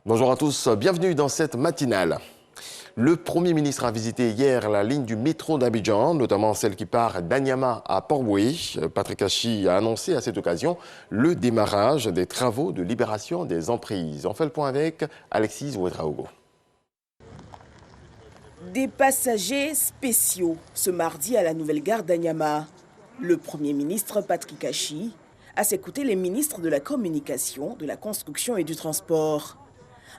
Bonjour à tous, bienvenue dans cette matinale. Le Premier ministre a visité hier la ligne du métro d'Abidjan, notamment celle qui part d'Anyama à Port-Boué. Patrick Achi a annoncé à cette occasion le démarrage des travaux de libération des emprises. On fait le point avec Alexis Ouedraogo. Des passagers spéciaux ce mardi à la nouvelle gare d'Anyama. Le Premier ministre Patrick Achi, à ses côtés les ministres de la Communication, de la Construction et du Transport.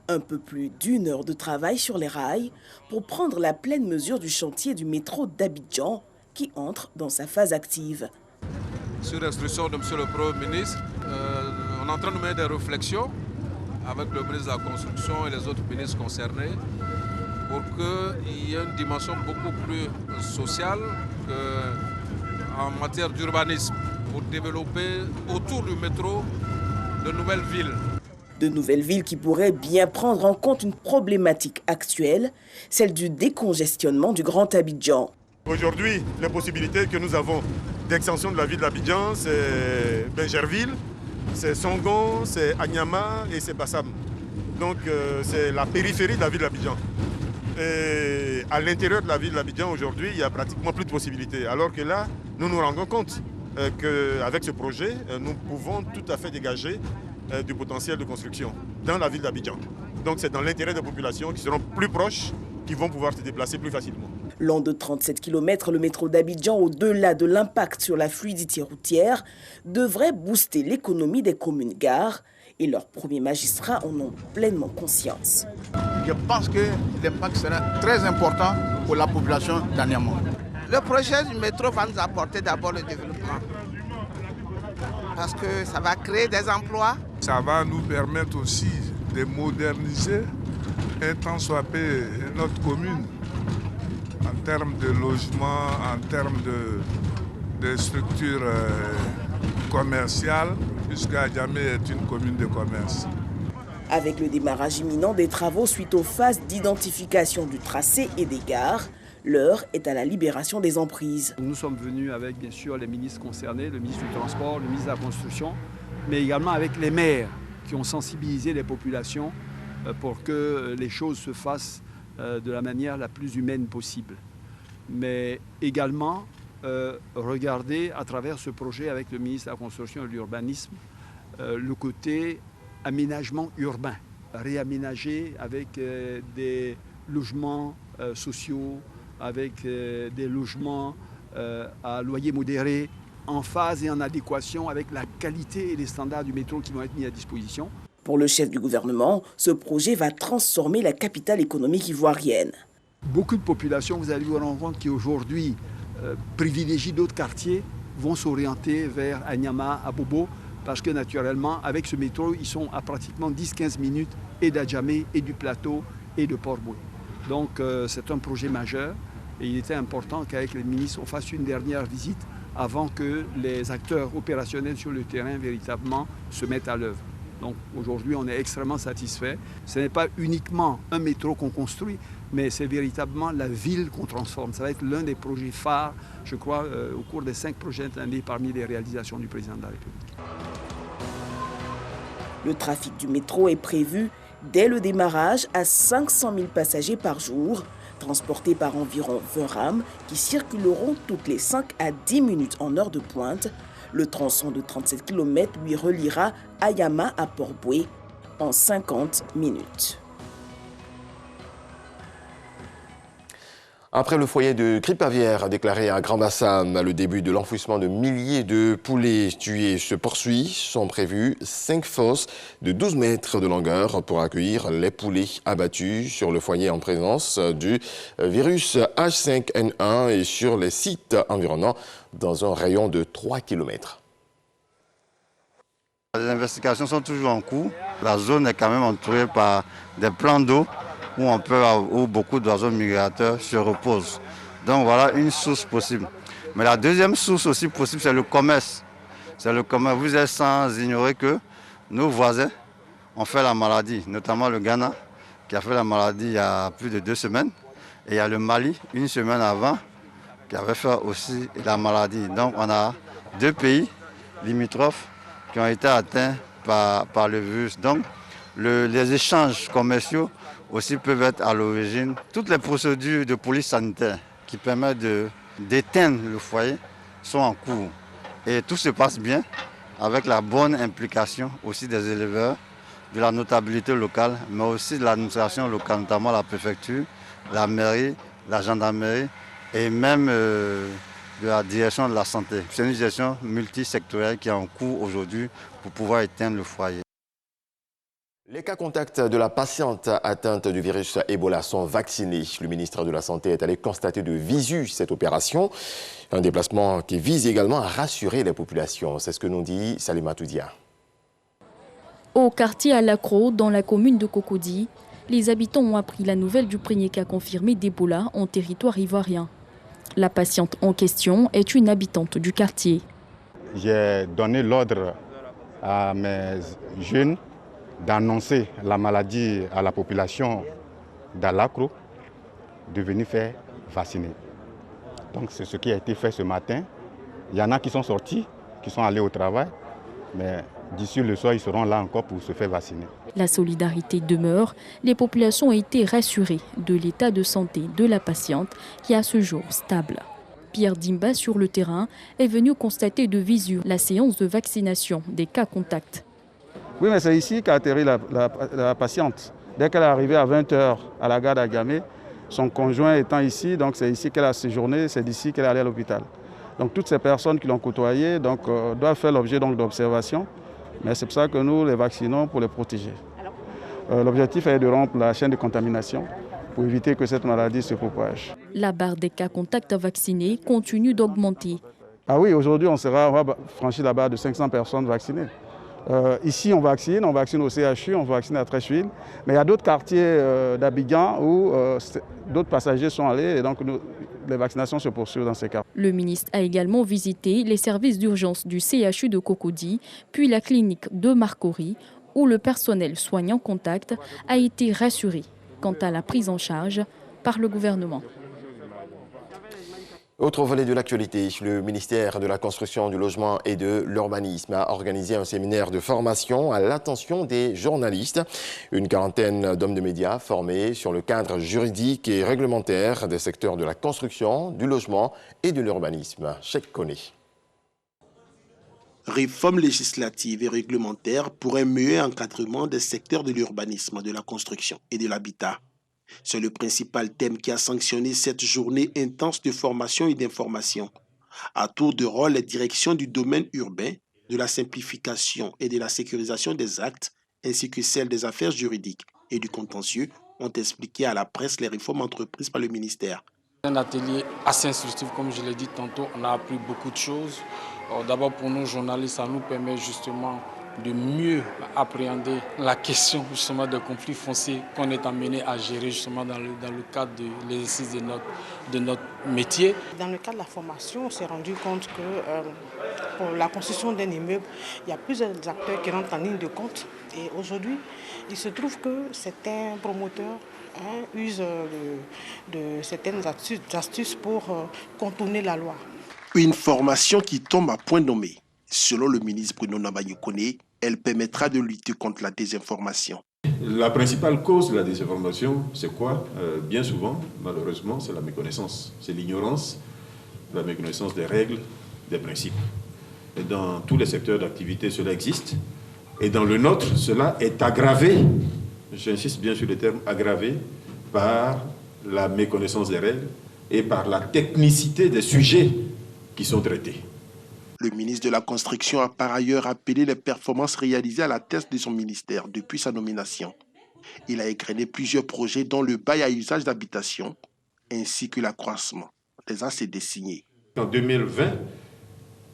Un peu plus d'1 heure de travail sur les rails pour prendre la pleine mesure du chantier du métro d'Abidjan qui entre dans sa phase active. Sur instruction de M. le Premier ministre, on est en train de mener des réflexions avec le ministre de la Construction et les autres ministres concernés pour qu'il y ait une dimension beaucoup plus sociale en matière d'urbanisme pour développer autour du métro de nouvelles villes. De nouvelles villes qui pourraient bien prendre en compte une problématique actuelle, celle du décongestionnement du Grand Abidjan. Aujourd'hui, les possibilités que nous avons d'extension de la ville d'Abidjan, c'est Benjerville, c'est Songon, c'est Anyama et c'est Bassam. Donc c'est la périphérie de la ville d'Abidjan. Et à l'intérieur de la ville d'Abidjan, aujourd'hui, il n'y a pratiquement plus de possibilités. Alors que là, nous nous rendons compte qu'avec ce projet, nous pouvons tout à fait dégager du potentiel de construction dans la ville d'Abidjan. Donc c'est dans l'intérêt des populations qui seront plus proches, qui vont pouvoir se déplacer plus facilement. Long de 37 km, le métro d'Abidjan, au-delà de l'impact sur la fluidité routière, devrait booster l'économie des communes-gares et leurs premiers magistrats en ont pleinement conscience. Je pense que l'impact sera très important pour la population d'Anyama. Le projet du métro va nous apporter d'abord le développement parce que ça va créer des emplois. Ça va nous permettre aussi de moderniser un tant soit peu notre commune en termes de logement, en termes de structures commerciales, puisque Adjamé est une commune de commerce. Avec le démarrage imminent des travaux suite aux phases d'identification du tracé et des gares, l'heure est à la libération des emprises. Nous sommes venus avec bien sûr les ministres concernés, le ministre du Transport, le ministre de la Construction, mais également avec les maires qui ont sensibilisé les populations pour que les choses se fassent de la manière la plus humaine possible. Mais également regarder à travers ce projet avec le ministre de la Construction et de l'Urbanisme le côté aménagement urbain, réaménager avec des logements sociaux, avec des logements à loyer modéré, en phase et en adéquation avec la qualité et les standards du métro qui vont être mis à disposition. Pour le chef du gouvernement, ce projet va transformer la capitale économique ivoirienne. Beaucoup de populations, vous allez vous rendre compte qui aujourd'hui privilégient d'autres quartiers, vont s'orienter vers Anyama, Abobo, parce que naturellement, avec ce métro, ils sont à pratiquement 10-15 minutes et d'Adjamé, et du plateau, et de Port-Boué. Donc c'est un projet majeur et il était important qu'avec les ministres, on fasse une dernière visite avant que les acteurs opérationnels sur le terrain véritablement se mettent à l'œuvre. Donc aujourd'hui, on est extrêmement satisfait. Ce n'est pas uniquement un métro qu'on construit, mais c'est véritablement la ville qu'on transforme. Ça va être l'un des projets phares, je crois, au cours des 5 prochaines années parmi les réalisations du président de la République. Le trafic du métro est prévu dès le démarrage à 500 000 passagers par jour, transportés par environ 20 rames qui circuleront toutes les 5 à 10 minutes en heure de pointe. Le tronçon de 37 km lui reliera Anyama à Port-Boué en 50 minutes. Après le foyer de grippe aviaire déclaré à Grand-Bassam, le début de l'enfouissement de milliers de poulets tués se poursuit. Sont prévues 5 fosses de 12 mètres de longueur pour accueillir les poulets abattus sur le foyer en présence du virus H5N1 et sur les sites environnants dans un rayon de 3 km. Les investigations sont toujours en cours. La zone est quand même entourée par des plans d'eau où beaucoup d'oiseaux migrateurs se reposent. Donc voilà une source possible. Mais la deuxième source aussi possible, c'est le commerce. C'est le commerce. Vous êtes sans ignorer que nos voisins ont fait la maladie, notamment le Ghana, qui a fait la maladie il y a plus de 2 semaines. Et il y a le Mali, 1 semaine avant, qui avait fait aussi la maladie. Donc on a 2 pays limitrophes qui ont été atteints par le virus. Donc Les échanges commerciaux aussi peuvent être à l'origine. Toutes les procédures de police sanitaire qui permettent d'éteindre le foyer sont en cours. Et tout se passe bien avec la bonne implication aussi des éleveurs, de la notabilité locale, mais aussi de l'administration locale, notamment la préfecture, la mairie, la gendarmerie et même de la direction de la santé. C'est une gestion multisectorielle qui est en cours aujourd'hui pour pouvoir éteindre le foyer. Les cas contacts de la patiente atteinte du virus Ebola sont vaccinés. Le ministre de la Santé est allé constater de visu cette opération. Un déplacement qui vise également à rassurer les populations. C'est ce que nous dit Salima Toudia. Au quartier Alakro, dans la commune de Cocody, les habitants ont appris la nouvelle du premier cas confirmé d'Ebola en territoire ivoirien. La patiente en question est une habitante du quartier. J'ai donné l'ordre à mes jeunes d'annoncer la maladie à la population d'Alakro, de venir faire vacciner. Donc c'est ce qui a été fait ce matin. Il y en a qui sont sortis, qui sont allés au travail, mais d'ici le soir, ils seront là encore pour se faire vacciner. La solidarité demeure. Les populations ont été rassurées de l'état de santé de la patiente qui est à ce jour stable. Pierre Dimba, sur le terrain, est venu constater de visu la séance de vaccination des cas contacts. Oui, mais c'est ici qu'a atterri la patiente. Dès qu'elle est arrivée à 20h à la gare d'Agamé, son conjoint étant ici, donc c'est ici qu'elle a séjourné, c'est d'ici qu'elle est allée à l'hôpital. Donc toutes ces personnes qui l'ont côtoyée doivent faire l'objet d'observation. Mais c'est pour ça que nous les vaccinons pour les protéger. L'objectif est de rompre la chaîne de contamination pour éviter que cette maladie se propage. La barre des cas contacts vaccinés continue d'augmenter. Ah oui, aujourd'hui on va franchir la barre de 500 personnes vaccinées. Ici on vaccine au CHU, on vaccine à Treichville, mais il y a d'autres quartiers d'Abidjan où d'autres passagers sont allés et donc les vaccinations se poursuivent dans ces cas. Le ministre a également visité les services d'urgence du CHU de Cocody, puis la clinique de Marcory, où le personnel soignant contact a été rassuré quant à la prise en charge par le gouvernement. Autre volet de l'actualité, le ministère de la Construction, du Logement et de l'Urbanisme a organisé un séminaire de formation à l'attention des journalistes. Une quarantaine d'hommes de médias formés sur le cadre juridique et réglementaire des secteurs de la construction, du logement et de l'urbanisme. Cheikh Koné. Réforme législative et réglementaire pour un meilleur encadrement des secteurs de l'urbanisme, de la construction et de l'habitat. C'est le principal thème qui a sanctionné cette journée intense de formation et d'information. À tour de rôle, les directions du domaine urbain, de la simplification et de la sécurisation des actes, ainsi que celles des affaires juridiques et du contentieux, ont expliqué à la presse les réformes entreprises par le ministère. Un atelier assez instructif, comme je l'ai dit tantôt, on a appris beaucoup de choses. D'abord pour nous journalistes, ça nous permet justement de mieux appréhender la question justement des conflits fonciers qu'on est amené à gérer justement dans le cadre de l'exercice de notre métier. Dans le cadre de la formation, on s'est rendu compte que pour la construction d'un immeuble, il y a plusieurs acteurs qui rentrent en ligne de compte. Et aujourd'hui, il se trouve que certains promoteurs usent de certaines astuces pour contourner la loi. Une formation qui tombe à point nommé. Selon le ministre Bruno Nabayokone, elle permettra de lutter contre la désinformation. La principale cause de la désinformation, c'est quoi? Bien souvent, malheureusement, c'est la méconnaissance. C'est l'ignorance, la méconnaissance des règles, des principes. Et dans tous les secteurs d'activité, cela existe. Et dans le nôtre, cela est aggravé, j'insiste bien sur le terme aggravé, par la méconnaissance des règles et par la technicité des sujets qui sont traités. Le ministre de la Construction a par ailleurs appelé les performances réalisées à la tête de son ministère depuis sa nomination. Il a égrené plusieurs projets dont le bail à usage d'habitation ainsi que l'accroissement des ACD signés. En 2020,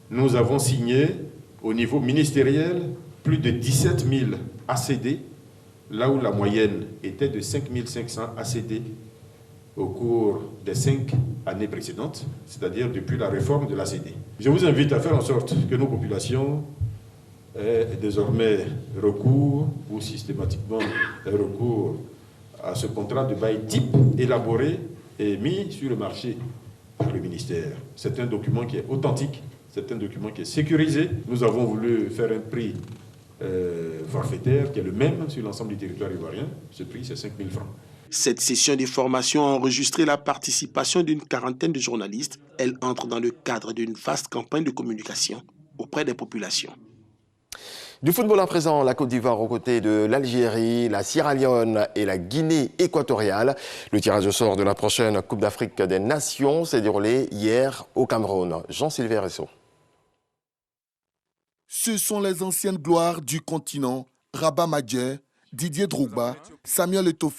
nous avons signé au niveau ministériel plus de 17 000 ACD, là où la moyenne était de 5 500 ACD au cours des 5 années précédentes, c'est-à-dire depuis la réforme de l'ACD. Je vous invite à faire en sorte que nos populations aient désormais recours ou systématiquement recours à ce contrat de bail type élaboré et mis sur le marché par le ministère. C'est un document qui est authentique, c'est un document qui est sécurisé. Nous avons voulu faire un prix forfaitaire qui est le même sur l'ensemble du territoire ivoirien. Ce prix, c'est 5 000 francs. Cette session de formation a enregistré la participation d'une quarantaine de journalistes. Elle entre dans le cadre d'une vaste campagne de communication auprès des populations. Du football à présent, la Côte d'Ivoire aux côtés de l'Algérie, la Sierra Leone et la Guinée équatoriale. Le tirage au sort de la prochaine Coupe d'Afrique des Nations s'est déroulé hier au Cameroun. Jean-Sylvain Ressot. Ce sont les anciennes gloires du continent, Rabat Madjer, Didier Drogba, Samuel Eto'o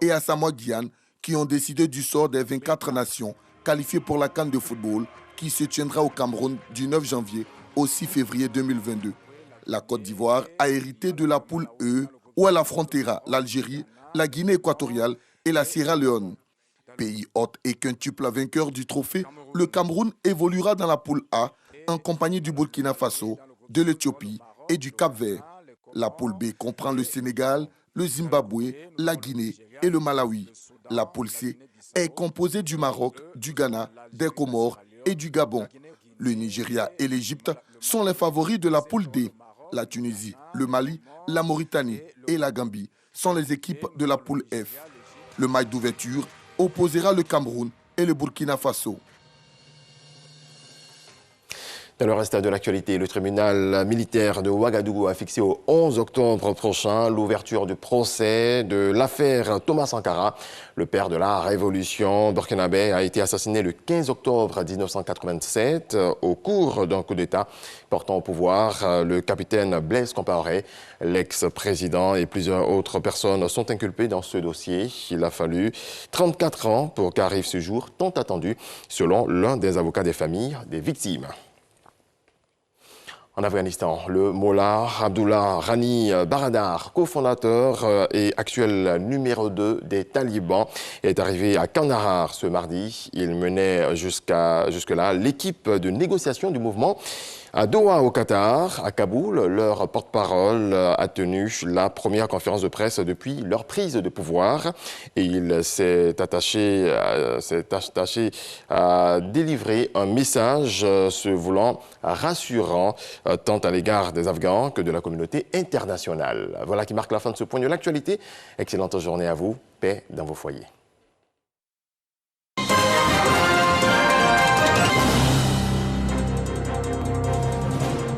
et Asamoah Gyan qui ont décidé du sort des 24 nations qualifiées pour la CAN de football qui se tiendra au Cameroun du 9 janvier au 6 février 2022. La Côte d'Ivoire a hérité de la poule E où elle affrontera l'Algérie, la Guinée équatoriale et la Sierra Leone. Pays hôte et quintuple vainqueur du trophée, le Cameroun évoluera dans la poule A en compagnie du Burkina Faso, de l'Éthiopie et du Cap-Vert. La poule B comprend le Sénégal, le Zimbabwe, la Guinée et le Malawi. La poule C est composée du Maroc, du Ghana, des Comores et du Gabon. Le Nigeria et l'Égypte sont les favoris de la poule D. La Tunisie, le Mali, la Mauritanie et la Gambie sont les équipes de la poule F. Le match d'ouverture opposera le Cameroun et le Burkina Faso. Dans le reste de l'actualité, le tribunal militaire de Ouagadougou a fixé au 11 octobre prochain l'ouverture du procès de l'affaire Thomas Sankara. Le père de la révolution burkinabé a été assassiné le 15 octobre 1987 au cours d'un coup d'État portant au pouvoir le capitaine Blaise Compaoré. L'ex-président et plusieurs autres personnes sont inculpées dans ce dossier. Il a fallu 34 ans pour qu'arrive ce jour tant attendu, selon l'un des avocats des familles des victimes. En Afghanistan, le Mollah Abdullah Ghani Baradar, cofondateur et actuel numéro 2 des talibans, est arrivé à Kandahar ce mardi. Il menait jusque-là l'équipe de négociation du mouvement. À Doha, au Qatar, à Kaboul, leur porte-parole a tenu la première conférence de presse depuis leur prise de pouvoir et il s'est attaché à délivrer un message se voulant rassurant tant à l'égard des Afghans que de la communauté internationale. Voilà qui marque la fin de ce point de l'actualité. Excellente journée à vous. Paix dans vos foyers.